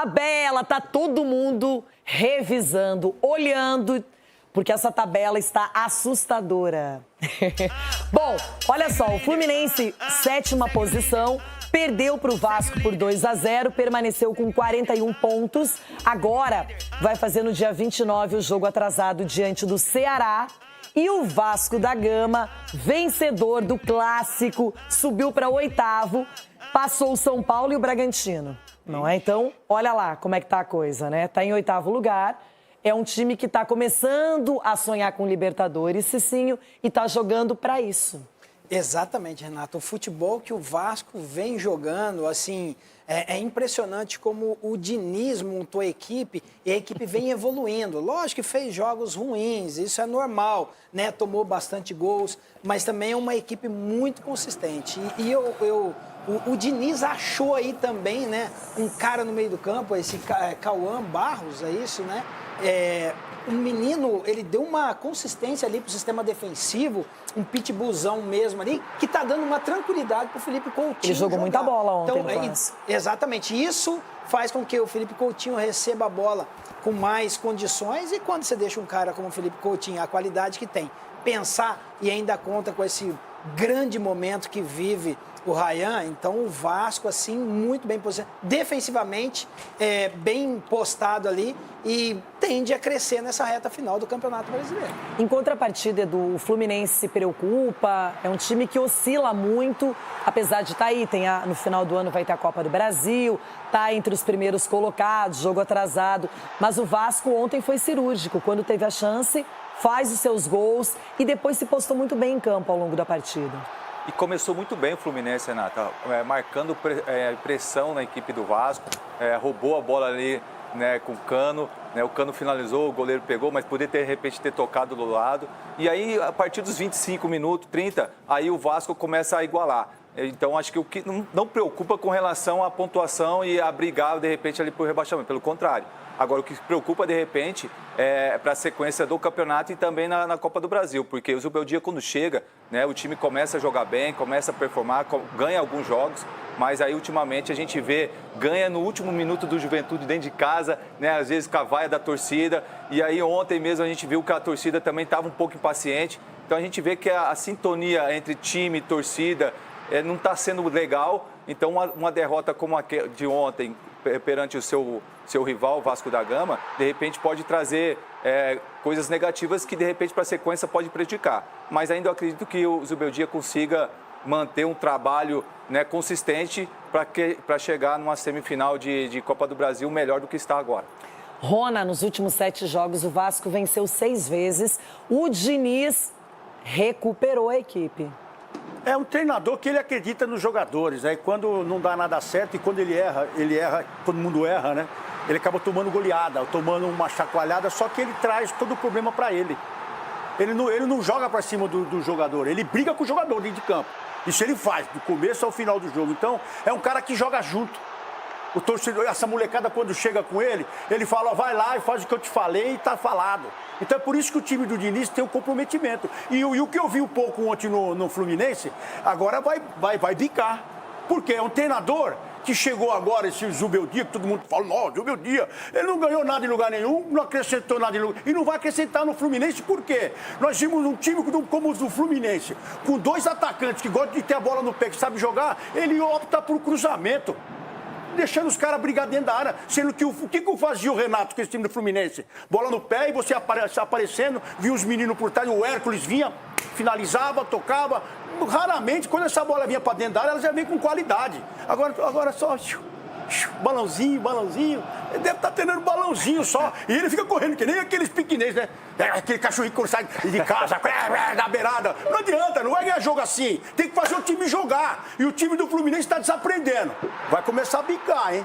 Tabela, tá todo mundo revisando, olhando, porque essa tabela está assustadora. Bom, olha só, o Fluminense, 7ª posição, perdeu para o Vasco por 2-0, permaneceu com 41 pontos. Agora vai fazer no dia 29 o jogo atrasado diante do Ceará. E o Vasco da Gama, vencedor do Clássico, subiu para 8º, passou o São Paulo e o Bragantino. Não é? Então, olha lá como é que tá a coisa, né? Tá em 8º lugar. É um time que está começando a sonhar com Libertadores, Cicinho, e está jogando para isso. Exatamente, Renato. O futebol que o Vasco vem jogando, assim, é impressionante como o Diniz montou a equipe e a equipe vem evoluindo. Lógico que fez jogos ruins, isso é normal, né? Tomou bastante gols, mas também é uma equipe muito consistente. O Diniz achou aí também, né, um cara no meio do campo, esse Cauã Barros, é isso, né? O menino, ele deu uma consistência ali pro sistema defensivo, um pitbullzão mesmo ali, que tá dando uma tranquilidade pro Felipe Coutinho. Ele jogou muita bola ontem. Então, exatamente, isso faz com que o Felipe Coutinho receba a bola com mais condições, e quando você deixa um cara como o Felipe Coutinho, a qualidade que tem, pensar e ainda conta com esse grande momento que vive o Ryan, então o Vasco, assim, muito bem posicionado. Defensivamente, bem postado ali e tende a crescer nessa reta final do Campeonato Brasileiro. Em contrapartida, Edu, o Fluminense se preocupa, é um time que oscila muito, apesar de estar aí, no final do ano vai ter a Copa do Brasil, tá entre os primeiros colocados, jogo atrasado, mas o Vasco ontem foi cirúrgico, quando teve a chance, faz os seus gols e depois se postou muito bem em campo ao longo da partida. E começou muito bem o Fluminense, Renata, marcando pressão na equipe do Vasco, roubou a bola ali, né, com o Cano, né, o Cano finalizou, o goleiro pegou, mas poderia de repente ter tocado do lado. E aí, a partir dos 25 minutos, 30, aí o Vasco começa a igualar. Então, acho que o que não preocupa com relação à pontuação e a brigar, de repente, ali por rebaixamento, pelo contrário. Agora, o que preocupa, de repente, é para a sequência do campeonato e também na Copa do Brasil, porque o Zubeldia, quando chega, né, o time começa a jogar bem, começa a performar, ganha alguns jogos, mas aí, ultimamente, a gente vê, ganha no último minuto do Juventude dentro de casa, né, às vezes com a vaia da torcida, e aí ontem mesmo a gente viu que a torcida também estava um pouco impaciente, então a gente vê que a sintonia entre time e torcida não está sendo legal, então uma derrota como a de ontem, perante o seu rival, o Vasco da Gama, de repente pode trazer coisas negativas que, de repente, para a sequência pode prejudicar. Mas ainda eu acredito que o Zubeldia consiga manter um trabalho, né, consistente para chegar numa semifinal de Copa do Brasil melhor do que está agora. Rona, nos últimos 7 jogos, o Vasco venceu 6 vezes. O Diniz recuperou a equipe. É um treinador que ele acredita nos jogadores, né? E quando não dá nada certo e quando ele erra, todo mundo erra, né? Ele acaba tomando goleada, tomando uma chacoalhada, só que ele traz todo o problema para ele. Ele não joga para cima do jogador, ele briga com o jogador dentro de campo. Isso ele faz, do começo ao final do jogo. Então, é um cara que joga junto. O torcedor, essa molecada, quando chega com ele, ele fala, vai lá e faz o que eu te falei e tá falado. Então é por isso que o time do Diniz tem um comprometimento. E o que eu vi um pouco ontem no Fluminense, agora vai bicar. Porque é um treinador que chegou agora, esse Zubeldia, que todo mundo fala, não, Zubeldia, ele não ganhou nada em lugar nenhum, não acrescentou nada em lugar, e não vai acrescentar no Fluminense, por quê? Nós vimos um time como o do Fluminense, com 2 atacantes que gostam de ter a bola no pé, que sabe jogar, ele opta por cruzamento, deixando os caras brigar dentro da área, sendo que o que fazia o Renato com esse time do Fluminense? Bola no pé e você aparecendo, via os meninos por trás, o Hércules vinha, finalizava, tocava. Raramente, quando essa bola vinha para dentro da área, ela já vem com qualidade. Agora só balãozinho. Ele deve estar tendo balãozinho só. E ele fica correndo, que nem aqueles piquenês, né? Aquele cachorrinho que sai de casa, da beirada. Não adianta, não vai ganhar jogo assim. Tem que fazer o time jogar. E o time do Fluminense está desaprendendo. Vai começar a bicar, hein?